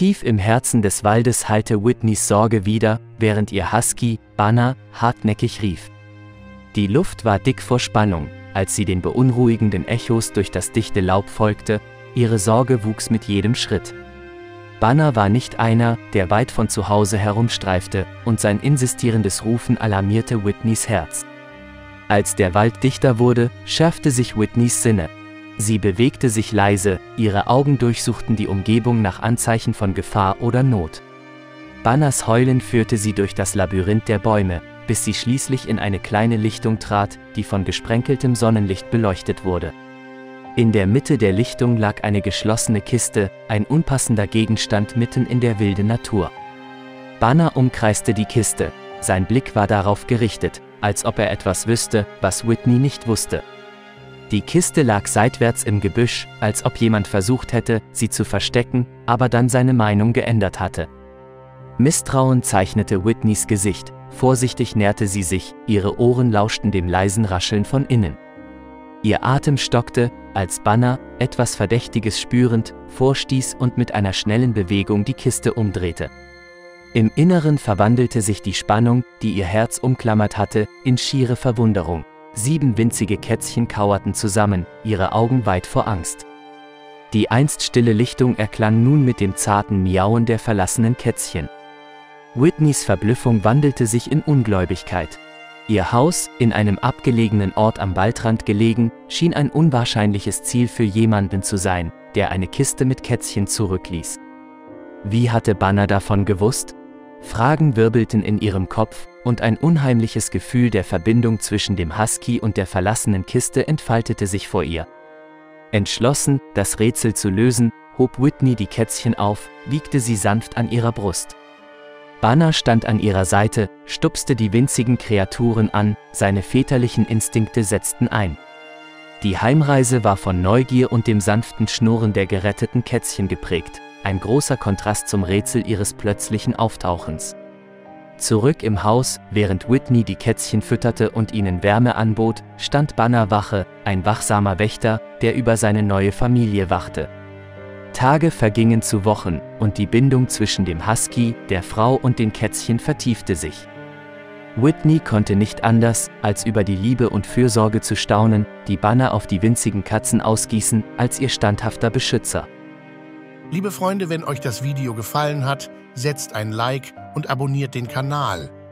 Tief im Herzen des Waldes hallte Whitneys Sorge wider, während ihr Husky, Banner, hartnäckig rief. Die Luft war dick vor Spannung, als sie den beunruhigenden Echos durch das dichte Laub folgte, ihre Sorge wuchs mit jedem Schritt. Banner war nicht einer, der weit von zu Hause herumstreifte, und sein insistierendes Rufen alarmierte Whitneys Herz. Als der Wald dichter wurde, schärfte sich Whitneys Sinne. Sie bewegte sich leise, ihre Augen durchsuchten die Umgebung nach Anzeichen von Gefahr oder Not. Banners Heulen führte sie durch das Labyrinth der Bäume, bis sie schließlich in eine kleine Lichtung trat, die von gesprenkeltem Sonnenlicht beleuchtet wurde. In der Mitte der Lichtung lag eine geschlossene Kiste, ein unpassender Gegenstand mitten in der wilden Natur. Banner umkreiste die Kiste, sein Blick war darauf gerichtet, als ob er etwas wüsste, was Whitney nicht wusste. Die Kiste lag seitwärts im Gebüsch, als ob jemand versucht hätte, sie zu verstecken, aber dann seine Meinung geändert hatte. Misstrauen zeichnete Whitneys Gesicht, vorsichtig näherte sie sich, ihre Ohren lauschten dem leisen Rascheln von innen. Ihr Atem stockte, als Banner, etwas Verdächtiges spürend, vorstieß und mit einer schnellen Bewegung die Kiste umdrehte. Im Inneren verwandelte sich die Spannung, die ihr Herz umklammert hatte, in schiere Verwunderung. 7 winzige Kätzchen kauerten zusammen, ihre Augen weit vor Angst. Die einst stille Lichtung erklang nun mit dem zarten Miauen der verlassenen Kätzchen. Whitneys Verblüffung wandelte sich in Ungläubigkeit. Ihr Haus, in einem abgelegenen Ort am Waldrand gelegen, schien ein unwahrscheinliches Ziel für jemanden zu sein, der eine Kiste mit Kätzchen zurückließ. Wie hatte Banner davon gewusst? Fragen wirbelten in ihrem Kopf, und ein unheimliches Gefühl der Verbindung zwischen dem Husky und der verlassenen Kiste entfaltete sich vor ihr. Entschlossen, das Rätsel zu lösen, hob Whitney die Kätzchen auf, wiegte sie sanft an ihrer Brust. Banner stand an ihrer Seite, stupste die winzigen Kreaturen an, seine väterlichen Instinkte setzten ein. Die Heimreise war von Neugier und dem sanften Schnurren der geretteten Kätzchen geprägt, ein großer Kontrast zum Rätsel ihres plötzlichen Auftauchens. Zurück im Haus, während Whitney die Kätzchen fütterte und ihnen Wärme anbot, stand Banner Wache, ein wachsamer Wächter, der über seine neue Familie wachte. Tage vergingen zu Wochen, und die Bindung zwischen dem Husky, der Frau und den Kätzchen vertiefte sich. Whitney konnte nicht anders, als über die Liebe und Fürsorge zu staunen, die Banner auf die winzigen Katzen ausgießen, als ihr standhafter Beschützer. Liebe Freunde, wenn euch das Video gefallen hat, setzt ein Like und abonniert den Kanal.